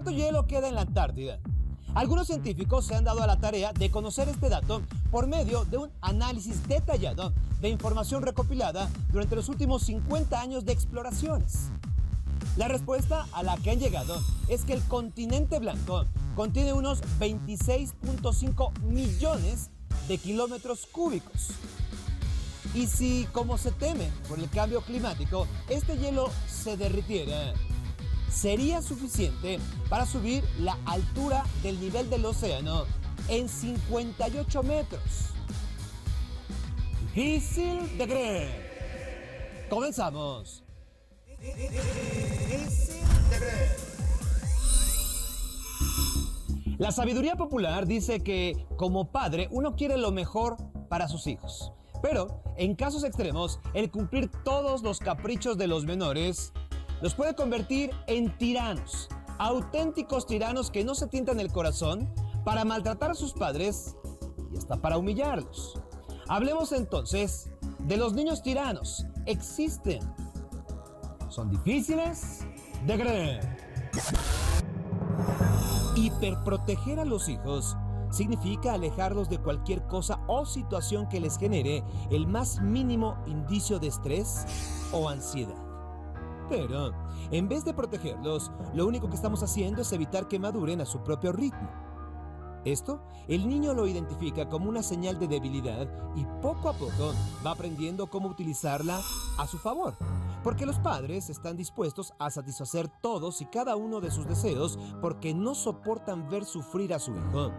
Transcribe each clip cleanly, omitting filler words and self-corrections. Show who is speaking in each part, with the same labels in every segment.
Speaker 1: ¿Cuánto hielo queda en la Antártida? Algunos científicos se han dado a la tarea de conocer este dato por medio de un análisis detallado de información recopilada durante los últimos 50 años de exploraciones. La respuesta a la que han llegado es que el continente blanco contiene unos 26.5 millones de kilómetros cúbicos. Y si, como se teme por el cambio climático, este hielo se derritiera, sería suficiente para subir la altura del nivel del océano en 58 metros. Difícil de creer. Comenzamos. La sabiduría popular dice que, como padre, uno quiere lo mejor para sus hijos. Pero, en casos extremos, el cumplir todos los caprichos de los menores los puede convertir en tiranos, auténticos tiranos que no se tientan el corazón para maltratar a sus padres y hasta para humillarlos. Hablemos entonces de los niños tiranos. Existen. Son difíciles de creer. Hiperproteger a los hijos significa alejarlos de cualquier cosa o situación que les genere el más mínimo indicio de estrés o ansiedad. Pero, en vez de protegerlos, lo único que estamos haciendo es evitar que maduren a su propio ritmo. Esto, el niño lo identifica como una señal de debilidad y poco a poco va aprendiendo cómo utilizarla a su favor. Porque los padres están dispuestos a satisfacer todos y cada uno de sus deseos porque no soportan ver sufrir a su hijo.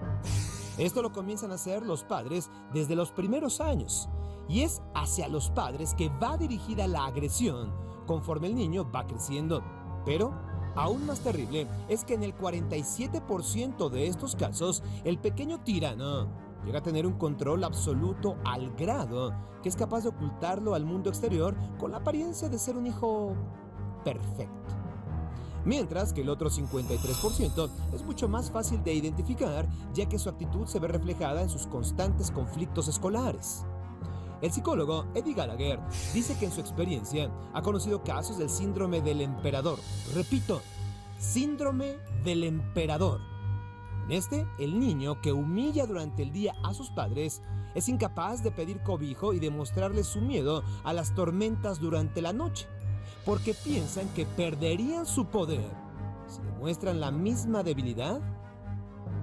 Speaker 1: Esto lo comienzan a hacer los padres desde los primeros años. Y es hacia los padres que va dirigida la agresión conforme el niño va creciendo. Pero, aún más terrible, es que en el 47% de estos casos, el pequeño tirano llega a tener un control absoluto al grado que es capaz de ocultarlo al mundo exterior con la apariencia de ser un hijo perfecto. Mientras que el otro 53% es mucho más fácil de identificar, ya que su actitud se ve reflejada en sus constantes conflictos escolares. El psicólogo Eddie Gallagher dice que en su experiencia ha conocido casos del síndrome del emperador. Repito, síndrome del emperador. En este, el niño que humilla durante el día a sus padres es incapaz de pedir cobijo y de mostrarles su miedo a las tormentas durante la noche, porque piensan que perderían su poder si demuestran la misma debilidad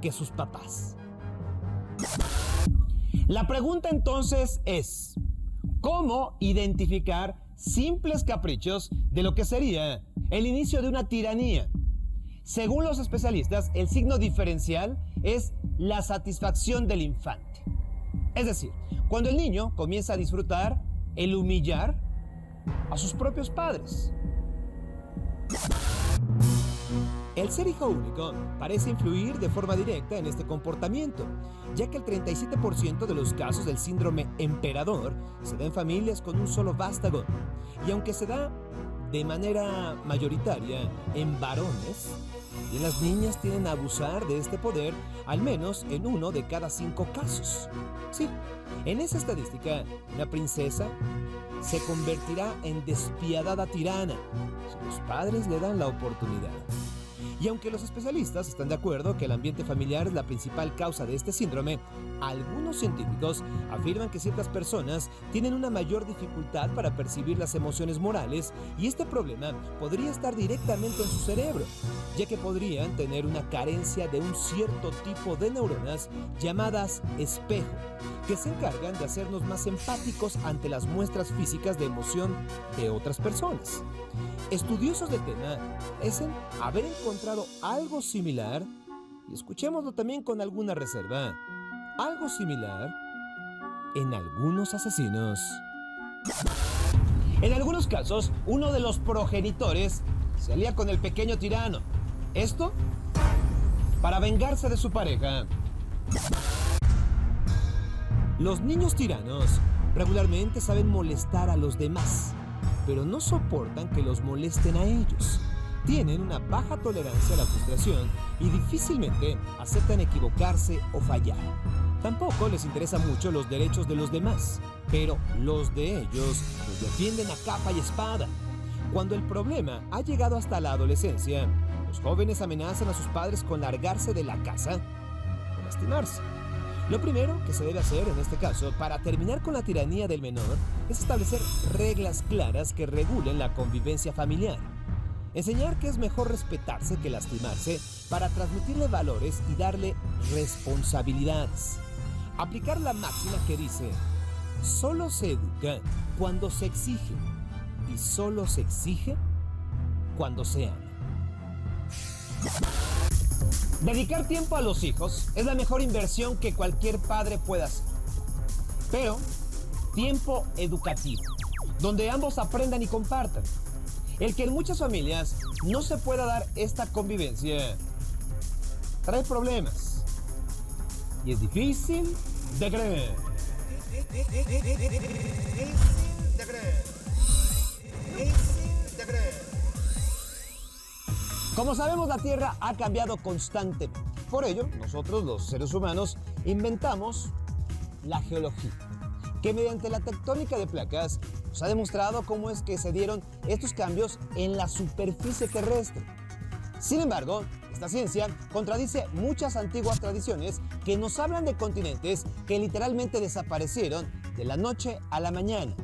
Speaker 1: que sus papás. La pregunta entonces es, ¿cómo identificar simples caprichos de lo que sería el inicio de una tiranía? Según los especialistas, el signo diferencial es la satisfacción del infante. Es decir, cuando el niño comienza a disfrutar el humillar a sus propios padres. El ser hijo único parece influir de forma directa en este comportamiento, ya que el 37% de los casos del síndrome emperador se da en familias con un solo vástago, y aunque se da de manera mayoritaria en varones, y las niñas tienden a abusar de este poder al menos en 1 de cada 5 casos. Sí, en esa estadística, una princesa se convertirá en despiadada tirana si los padres le dan la oportunidad. Y aunque los especialistas están de acuerdo que el ambiente familiar es la principal causa de este síndrome, algunos científicos afirman que ciertas personas tienen una mayor dificultad para percibir las emociones morales y este problema podría estar directamente en su cerebro, ya que podrían tener una carencia de un cierto tipo de neuronas llamadas espejo, que se encargan de hacernos más empáticos ante las muestras físicas de emoción de otras personas. Estudiosos del tema dicen haber encontrado algo similar, y escuchémoslo también con alguna reserva, algo similar en algunos asesinos. En algunos casos, uno de los progenitores se alía con el pequeño tirano. Esto para vengarse de su pareja. Los niños tiranos regularmente saben molestar a los demás, pero no soportan que los molesten a ellos. Tienen una baja tolerancia a la frustración y difícilmente aceptan equivocarse o fallar. Tampoco les interesan mucho los derechos de los demás, pero los de ellos los defienden a capa y espada. Cuando el problema ha llegado hasta la adolescencia, los jóvenes amenazan a sus padres con largarse de la casa o lastimarse. Lo primero que se debe hacer en este caso para terminar con la tiranía del menor es establecer reglas claras que regulen la convivencia familiar. Enseñar que es mejor respetarse que lastimarse para transmitirle valores y darle responsabilidades. Aplicar la máxima que dice: solo se educa cuando se exige y solo se exige cuando se ama. Dedicar tiempo a los hijos es la mejor inversión que cualquier padre pueda hacer. Pero tiempo educativo, donde ambos aprendan y compartan. El que en muchas familias no se pueda dar esta convivencia trae problemas y es difícil de creer. Como sabemos, la Tierra ha cambiado constantemente. Por ello, nosotros los seres humanos inventamos la geología, que mediante la tectónica de placas nos ha demostrado cómo es que se dieron estos cambios en la superficie terrestre. Sin embargo, esta ciencia contradice muchas antiguas tradiciones que nos hablan de continentes que literalmente desaparecieron de la noche a la mañana,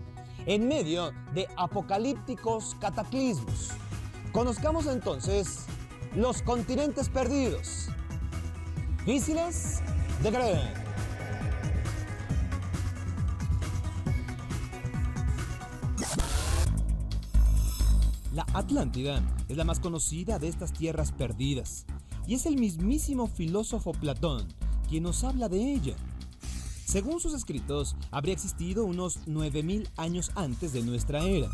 Speaker 1: en medio de apocalípticos cataclismos. Conozcamos entonces los continentes perdidos, difíciles de creer. La Atlántida es la más conocida de estas tierras perdidas, y es el mismísimo filósofo Platón quien nos habla de ella. Según sus escritos, habría existido unos 9000 años antes de nuestra era,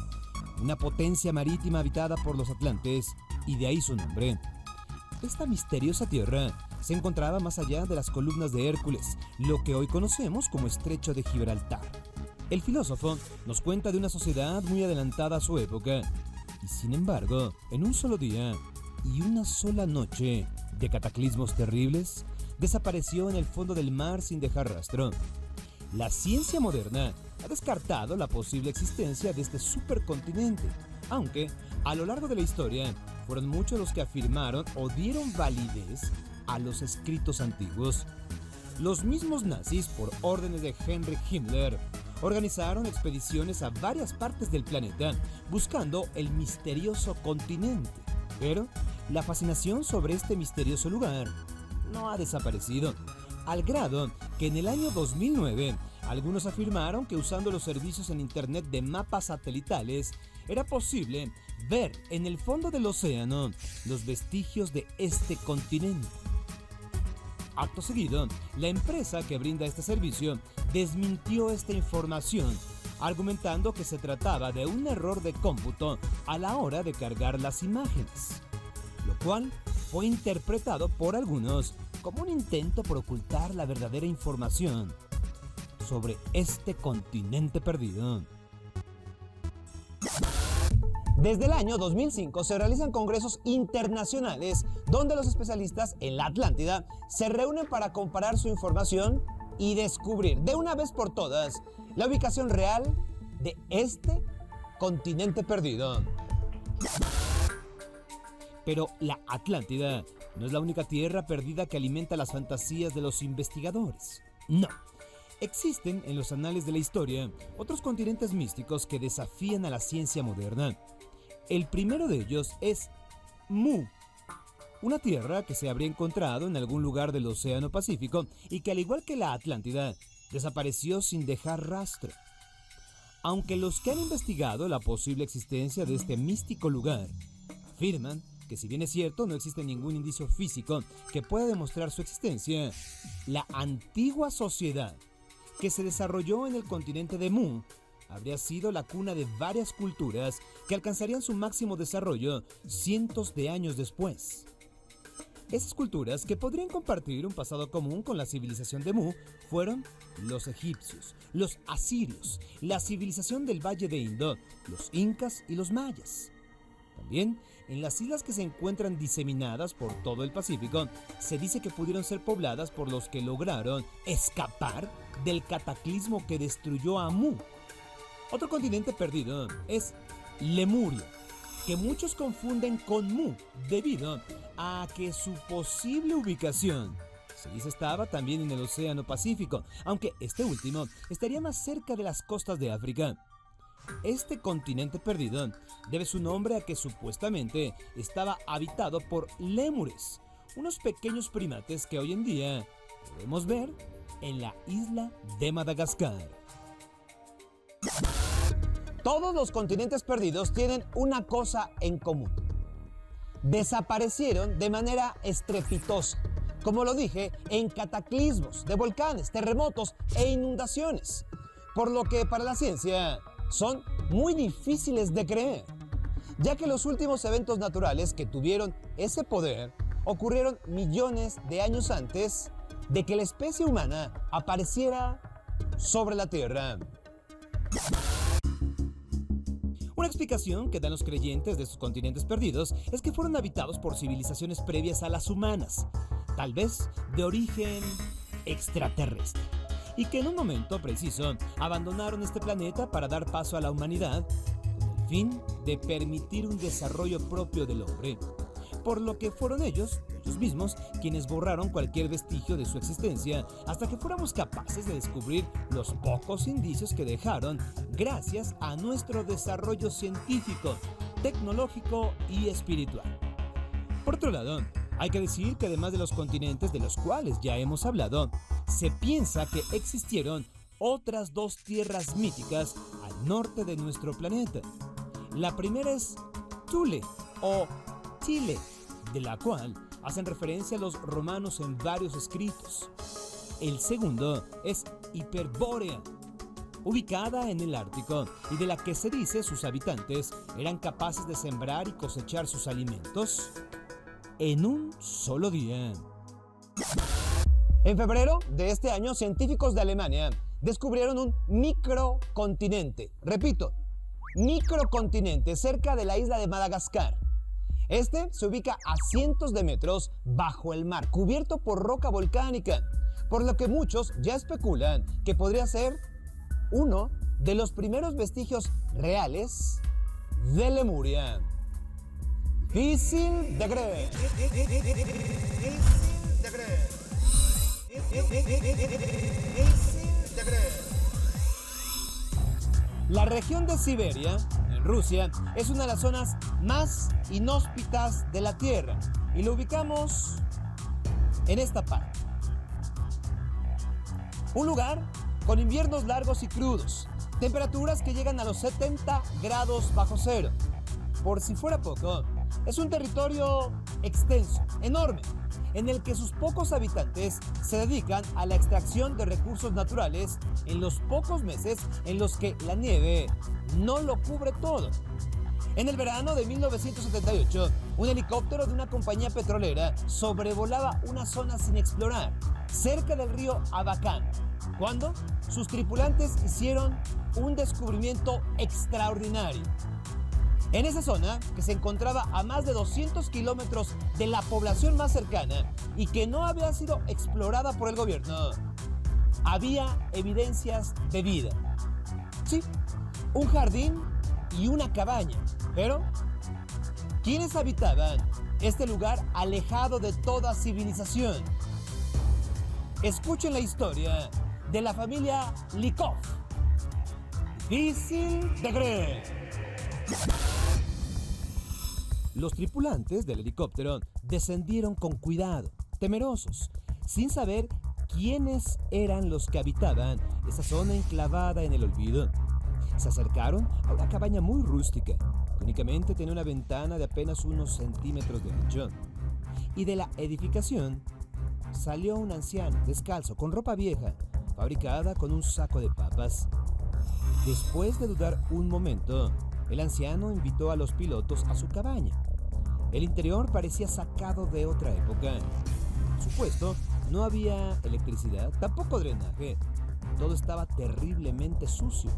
Speaker 1: una potencia marítima habitada por los atlantes, y de ahí su nombre. Esta misteriosa tierra se encontraba más allá de las columnas de Hércules, lo que hoy conocemos como Estrecho de Gibraltar. El filósofo nos cuenta de una sociedad muy adelantada a su época, y sin embargo, en un solo día y una sola noche de cataclismos terribles, desapareció en el fondo del mar sin dejar rastro. La ciencia moderna ha descartado la posible existencia de este supercontinente, aunque a lo largo de la historia fueron muchos los que afirmaron o dieron validez a los escritos antiguos. Los mismos nazis, por órdenes de Heinrich Himmler, organizaron expediciones a varias partes del planeta buscando el misterioso continente. Pero la fascinación sobre este misterioso lugar no ha desaparecido, al grado que en el año 2009 algunos afirmaron que usando los servicios en internet de mapas satelitales era posible ver en el fondo del océano los vestigios de este continente. Acto seguido, la empresa que brinda este servicio desmintió esta información, argumentando que se trataba de un error de cómputo a la hora de cargar las imágenes, lo cual fue interpretado por algunos como un intento por ocultar la verdadera información sobre este continente perdido. Desde el año 2005 se realizan congresos internacionales donde los especialistas en la Atlántida se reúnen para comparar su información y descubrir de una vez por todas la ubicación real de este continente perdido. Pero la Atlántida no es la única tierra perdida que alimenta las fantasías de los investigadores. No. Existen en los anales de la historia otros continentes místicos que desafían a la ciencia moderna. El primero de ellos es Mu, una tierra que se habría encontrado en algún lugar del Océano Pacífico y que, al igual que la Atlántida, desapareció sin dejar rastro. Aunque los que han investigado la posible existencia de este místico lugar afirman que, si bien es cierto, no existe ningún indicio físico que pueda demostrar su existencia, la antigua sociedad que se desarrolló en el continente de Mu habría sido la cuna de varias culturas que alcanzarían su máximo desarrollo cientos de años después. Esas culturas, que podrían compartir un pasado común con la civilización de Mu, fueron los egipcios, los asirios, la civilización del Valle de Indo, los incas y los mayas. También, en las islas que se encuentran diseminadas por todo el Pacífico, se dice que pudieron ser pobladas por los que lograron escapar del cataclismo que destruyó a Mu. Otro continente perdido es Lemuria, que muchos confunden con Mu debido a que su posible ubicación se dice estaba también en el Océano Pacífico, aunque este último estaría más cerca de las costas de África. Este continente perdido debe su nombre a que supuestamente estaba habitado por lémures, unos pequeños primates que hoy en día podemos ver en la isla de Madagascar. Todos los continentes perdidos tienen una cosa en común. Desaparecieron de manera estrepitosa, como lo dije, en cataclismos de volcanes, terremotos e inundaciones, por lo que para la ciencia son muy difíciles de creer, ya que los últimos eventos naturales que tuvieron ese poder ocurrieron millones de años antes de que la especie humana apareciera sobre la Tierra. Una explicación que dan los creyentes de estos continentes perdidos es que fueron habitados por civilizaciones previas a las humanas, tal vez de origen extraterrestre, y que en un momento preciso abandonaron este planeta para dar paso a la humanidad con el fin de permitir un desarrollo propio del hombre, por lo que fueron ellos mismos quienes borraron cualquier vestigio de su existencia hasta que fuéramos capaces de descubrir los pocos indicios que dejaron gracias a nuestro desarrollo científico, tecnológico y espiritual. Por otro lado, hay que decir que además de los continentes de los cuales ya hemos hablado, se piensa que existieron otras dos tierras míticas al norte de nuestro planeta. La primera es Thule o Chile, de la cual hacen referencia los romanos en varios escritos. El segundo es Hiperbórea, ubicada en el Ártico y de la que se dice sus habitantes eran capaces de sembrar y cosechar sus alimentos en un solo día. En febrero de este año, científicos de Alemania descubrieron un microcontinente. Repito, microcontinente cerca de la isla de Madagascar. Este se ubica a cientos de metros bajo el mar, cubierto por roca volcánica, por lo que muchos ya especulan que podría ser uno de los primeros vestigios reales de Lemuria. Difícil de creer. La región de Siberia, en Rusia, es una de las zonas más inhóspitas de la Tierra y lo ubicamos en esta parte. Un lugar con inviernos largos y crudos, temperaturas que llegan a los 70 grados bajo cero. Por si fuera poco, es un territorio extenso, enorme, en el que sus pocos habitantes se dedican a la extracción de recursos naturales en los pocos meses en los que la nieve no lo cubre todo. En el verano de 1978, un helicóptero de una compañía petrolera sobrevolaba una zona sin explorar, cerca del río Abakán, cuando sus tripulantes hicieron un descubrimiento extraordinario. En esa zona, que se encontraba a más de 200 kilómetros de la población más cercana y que no había sido explorada por el gobierno, había evidencias de vida. Sí, un jardín y una cabaña. Pero, ¿quiénes habitaban este lugar alejado de toda civilización? Escuchen la historia de la familia Likov. Difícil de creer. Los tripulantes del helicóptero descendieron con cuidado, temerosos, sin saber quiénes eran los que habitaban esa zona enclavada en el olvido. Se acercaron a una cabaña muy rústica, que únicamente tenía una ventana de apenas unos centímetros de ancho. Y de la edificación salió un anciano, descalzo, con ropa vieja, fabricada con un saco de papas. Después de dudar un momento, el anciano invitó a los pilotos a su cabaña. El interior parecía sacado de otra época. Por supuesto, no había electricidad, tampoco drenaje. Todo estaba terriblemente sucio.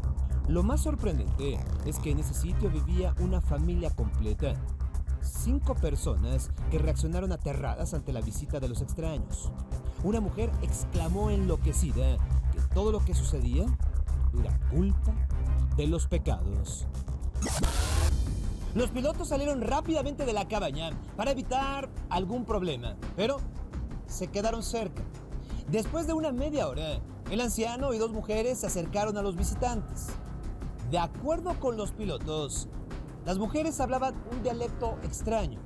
Speaker 1: Lo más sorprendente es que en ese sitio vivía una familia completa. 5 personas que reaccionaron aterradas ante la visita de los extraños. Una mujer exclamó enloquecida que todo lo que sucedía era culpa de los pecados. Los pilotos salieron rápidamente de la cabaña para evitar algún problema, pero se quedaron cerca. Después de una media hora, el anciano y dos mujeres se acercaron a los visitantes. De acuerdo con los pilotos, las mujeres hablaban un dialecto extraño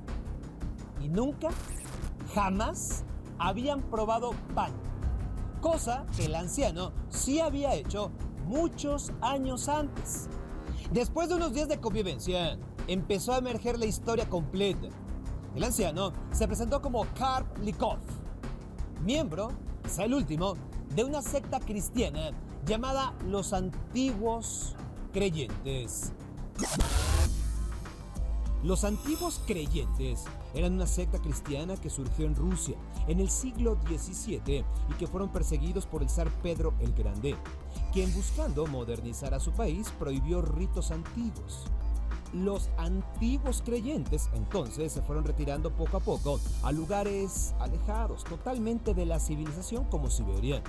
Speaker 1: y nunca, jamás habían probado pan, cosa que el anciano sí había hecho muchos años antes. Después de unos días de convivencia, empezó a emerger la historia completa. El anciano se presentó como Karp Lykov, miembro, quizá el último, de una secta cristiana llamada los Antiguos Creyentes. Los Antiguos Creyentes eran una secta cristiana que surgió en Rusia en el siglo XVII y que fueron perseguidos por el zar Pedro el Grande, quien, buscando modernizar a su país, prohibió ritos antiguos. Los Antiguos Creyentes entonces se fueron retirando poco a poco a lugares alejados totalmente de la civilización como Siberia.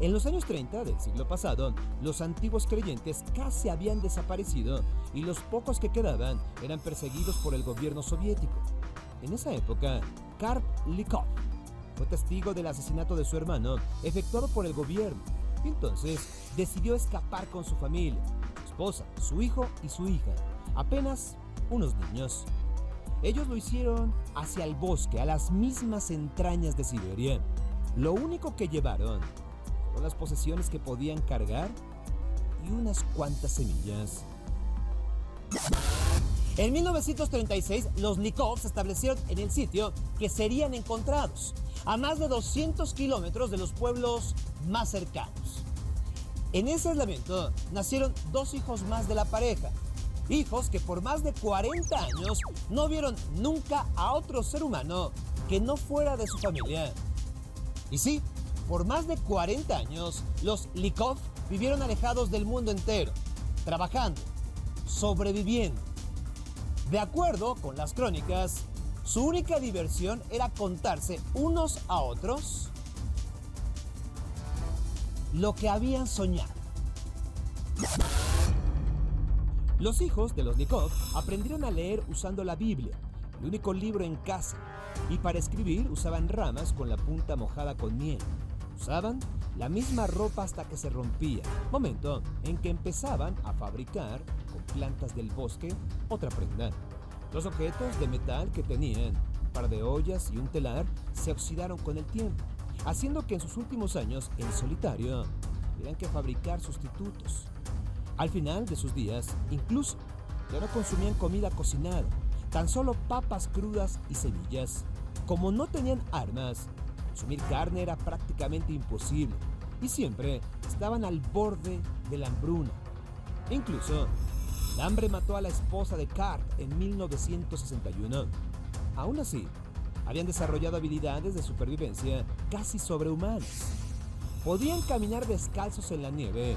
Speaker 1: En los años 30 del siglo pasado, los Antiguos Creyentes casi habían desaparecido y los pocos que quedaban eran perseguidos por el gobierno soviético. En esa época, Karp Lykov fue testigo del asesinato de su hermano efectuado por el gobierno y entonces decidió escapar con su familia, su esposa, su hijo y su hija, apenas unos niños. Ellos lo hicieron hacia el bosque, a las mismas entrañas de Siberia. Lo único que llevaron fueron las posesiones que podían cargar y unas cuantas semillas. En 1936, los Lykov se establecieron en el sitio que serían encontrados, a más de 200 kilómetros de los pueblos más cercanos. En ese aislamiento nacieron dos hijos más de la pareja, hijos que por más de 40 años no vieron nunca a otro ser humano que no fuera de su familia. Y sí, por más de 40 años, los Lykov vivieron alejados del mundo entero, trabajando, sobreviviendo. De acuerdo con las crónicas, su única diversión era contarse unos a otros lo que habían soñado. Los hijos de los Lykov aprendieron a leer usando la Biblia, el único libro en casa, y para escribir usaban ramas con la punta mojada con miel. Usaban la misma ropa hasta que se rompía, momento en que empezaban a fabricar con plantas del bosque otra prenda. Los objetos de metal que tenían, un par de ollas y un telar, se oxidaron con el tiempo, haciendo que en sus últimos años en solitario tuvieran que fabricar sustitutos. Al final de sus días, incluso ya no consumían comida cocinada, tan solo papas crudas y semillas. Como no tenían armas, consumir carne era prácticamente imposible y siempre estaban al borde de la hambruna. Incluso, el hambre mató a la esposa de Karp en 1961. Aún así, habían desarrollado habilidades de supervivencia casi sobrehumanas. Podían caminar descalzos en la nieve,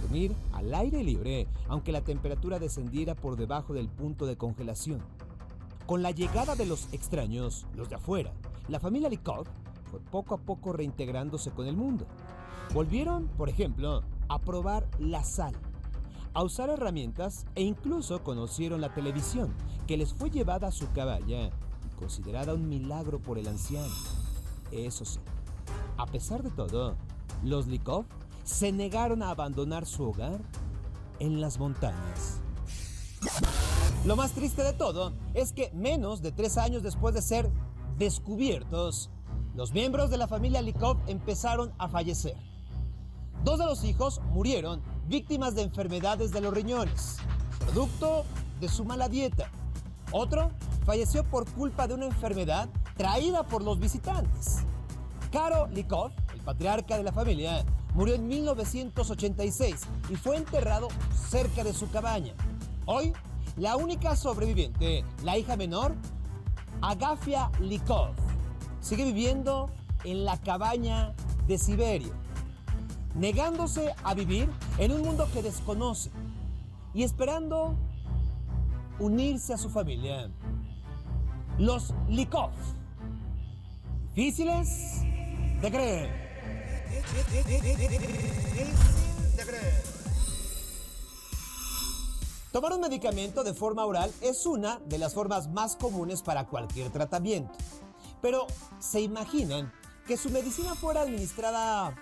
Speaker 1: dormir al aire libre, aunque la temperatura descendiera por debajo del punto de congelación. Con la llegada de los extraños, los de afuera, la familia Lykov fue poco a poco reintegrándose con el mundo. Volvieron, por ejemplo, a probar la sal, a usar herramientas e incluso conocieron la televisión, que les fue llevada a su cabaña y considerada un milagro por el anciano. Eso sí, a pesar de todo, los Lykov se negaron a abandonar su hogar en las montañas. Lo más triste de todo es que menos de 3 años después de ser descubiertos, los miembros de la familia Lykov empezaron a fallecer. 2 de los hijos murieron víctimas de enfermedades de los riñones, producto de su mala dieta. Otro falleció por culpa de una enfermedad traída por los visitantes. Karo Lykov, el patriarca de la familia, murió en 1986 y fue enterrado cerca de su cabaña. Hoy, la única sobreviviente, la hija menor, Agafia Lykov, sigue viviendo en la cabaña de Siberia, negándose a vivir en un mundo que desconoce y esperando unirse a su familia. Los Lykov, difíciles de creer. Tomar un medicamento de forma oral es una de las formas más comunes para cualquier tratamiento. Pero, ¿se imaginan que su medicina fuera administrada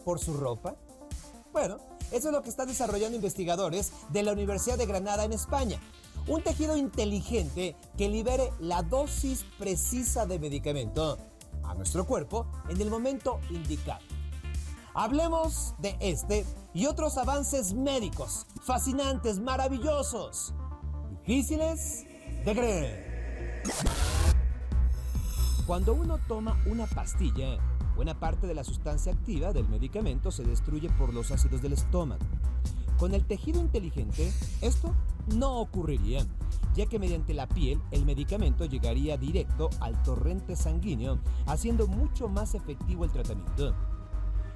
Speaker 1: por su ropa? Bueno, eso es lo que están desarrollando investigadores de la Universidad de Granada en España. Un tejido inteligente que libere la dosis precisa de medicamento a nuestro cuerpo en el momento indicado. Hablemos de este y otros avances médicos fascinantes, maravillosos, difíciles de creer. Cuando uno toma una pastilla, buena parte de la sustancia activa del medicamento se destruye por los ácidos del estómago. Con el tejido inteligente, esto no ocurriría, ya que mediante la piel el medicamento llegaría directo al torrente sanguíneo, haciendo mucho más efectivo el tratamiento.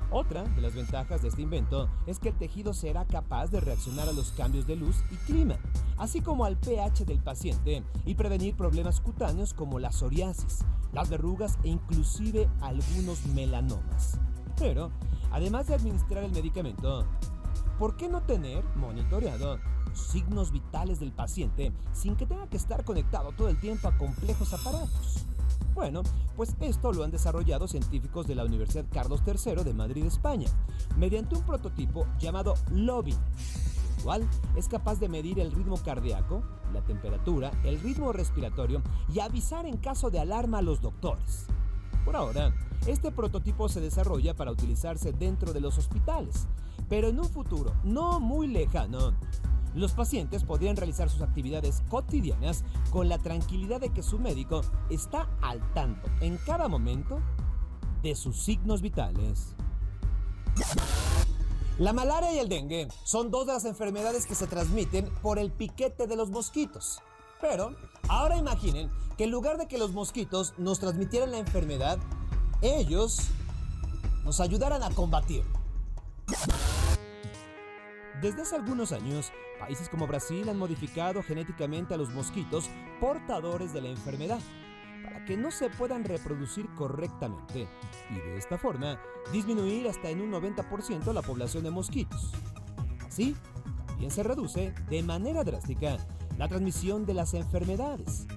Speaker 1: Otra de las ventajas de este invento es que el tejido será capaz de reaccionar a los cambios de luz y clima, así como al pH del paciente, y prevenir problemas cutáneos como la psoriasis, las verrugas e inclusive algunos melanomas. Pero, además de administrar el medicamento, ¿por qué no tener monitoreado los signos vitales del paciente sin que tenga que estar conectado todo el tiempo a complejos aparatos? Bueno, pues esto lo han desarrollado científicos de la Universidad Carlos III de Madrid, España, mediante un prototipo llamado Lobin, el cual es capaz de medir el ritmo cardíaco, la temperatura, el ritmo respiratorio y avisar en caso de alarma a los doctores. Por ahora, este prototipo se desarrolla para utilizarse dentro de los hospitales, pero en un futuro no muy lejano, los pacientes podrían realizar sus actividades cotidianas con la tranquilidad de que su médico está al tanto en cada momento de sus signos vitales. La malaria y el dengue son dos de las enfermedades que se transmiten por el piquete de los mosquitos. Pero ahora imaginen que en lugar de que los mosquitos nos transmitieran la enfermedad, ellos nos ayudaran a combatirla. Desde hace algunos años, países como Brasil han modificado genéticamente a los mosquitos portadores de la enfermedad para que no se puedan reproducir correctamente y de esta forma disminuir hasta en un 90% la población de mosquitos. Así, también se reduce de manera drástica la transmisión de las enfermedades.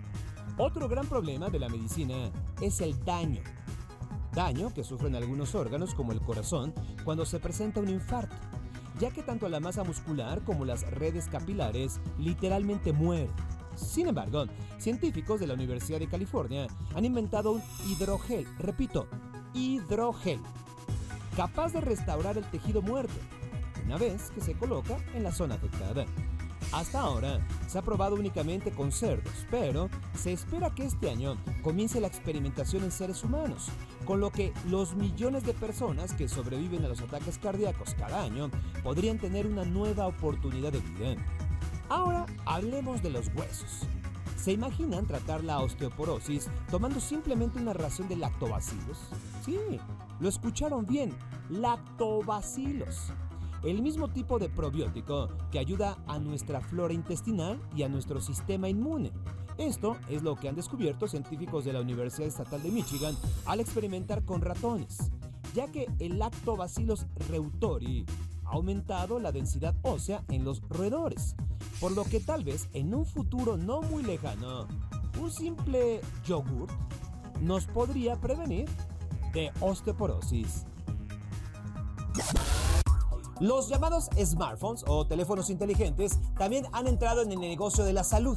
Speaker 1: Otro gran problema de la medicina es el daño que sufren algunos órganos como el corazón cuando se presenta un infarto, ya que tanto la masa muscular como las redes capilares literalmente mueren. Sin embargo, científicos de la Universidad de California han inventado un hidrogel, repito, hidrogel, capaz de restaurar el tejido muerto una vez que se coloca en la zona afectada. Hasta ahora se ha probado únicamente con cerdos, pero se espera que este año comience la experimentación en seres humanos, con lo que los millones de personas que sobreviven a los ataques cardíacos cada año podrían tener una nueva oportunidad de vida. Ahora hablemos de los huesos. ¿Se imaginan tratar la osteoporosis tomando simplemente una ración de lactobacilos? Sí, lo escucharon bien, lactobacilos. El mismo tipo de probiótico que ayuda a nuestra flora intestinal y a nuestro sistema inmune. Esto es lo que han descubierto científicos de la Universidad Estatal de Michigan al experimentar con ratones, ya que el Lactobacillus reuteri ha aumentado la densidad ósea en los roedores, por lo que tal vez en un futuro no muy lejano, un simple yogurt nos podría prevenir de osteoporosis. Los llamados smartphones o teléfonos inteligentes también han entrado en el negocio de la salud,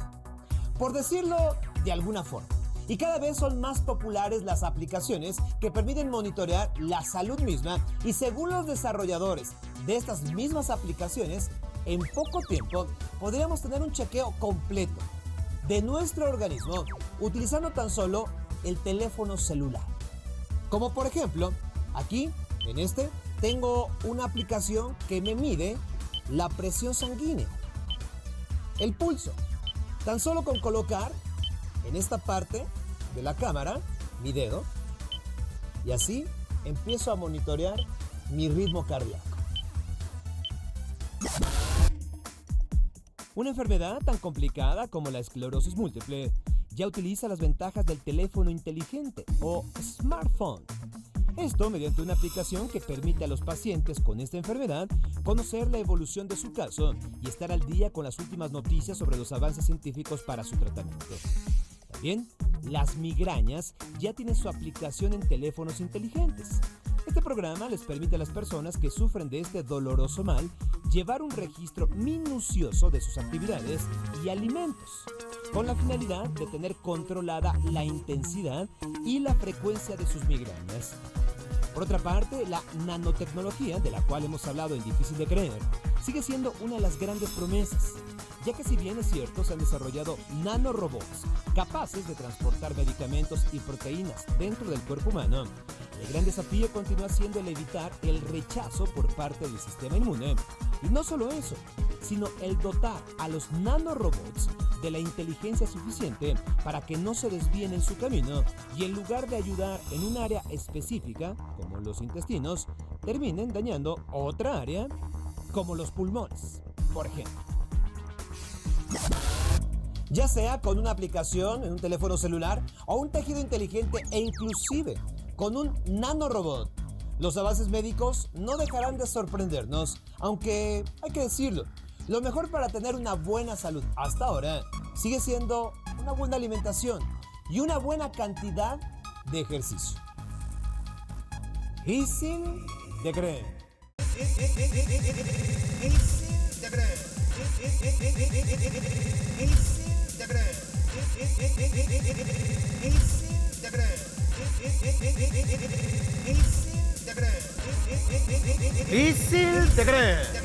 Speaker 1: por decirlo de alguna forma. Y cada vez son más populares las aplicaciones que permiten monitorear la salud misma y según los desarrolladores de estas mismas aplicaciones, en poco tiempo podríamos tener un chequeo completo de nuestro organismo utilizando tan solo el teléfono celular. Como por ejemplo, aquí en tengo una aplicación que me mide la presión sanguínea, el pulso. Tan solo con colocar en esta parte de la cámara mi dedo y así empiezo a monitorear mi ritmo cardíaco. Una enfermedad tan complicada como la esclerosis múltiple ya utiliza las ventajas del teléfono inteligente o smartphone. Esto mediante una aplicación que permite a los pacientes con esta enfermedad conocer la evolución de su caso y estar al día con las últimas noticias sobre los avances científicos para su tratamiento. También, las migrañas ya tienen su aplicación en teléfonos inteligentes. Este programa les permite a las personas que sufren de este doloroso mal llevar un registro minucioso de sus actividades y alimentos, con la finalidad de tener controlada la intensidad y la frecuencia de sus migrañas. Por otra parte, la nanotecnología, de la cual hemos hablado en Difícil de Creer, sigue siendo una de las grandes promesas, ya que si bien es cierto se han desarrollado nanorobots capaces de transportar medicamentos y proteínas dentro del cuerpo humano, el gran desafío continúa siendo el evitar el rechazo por parte del sistema inmune. Y no solo eso, sino el dotar a los nanorobots de la inteligencia suficiente para que no se desvíen en su camino y en lugar de ayudar en un área específica, como los intestinos, terminen dañando otra área, como los pulmones, por ejemplo. Ya sea con una aplicación en un teléfono celular o un tejido inteligente e inclusive con un nanorobot, los avances médicos no dejarán de sorprendernos, aunque hay que decirlo, lo mejor para tener una buena salud hasta ahora sigue siendo una buena alimentación y una buena cantidad de ejercicio. Difícil de creer.
Speaker 2: Difícil de creer.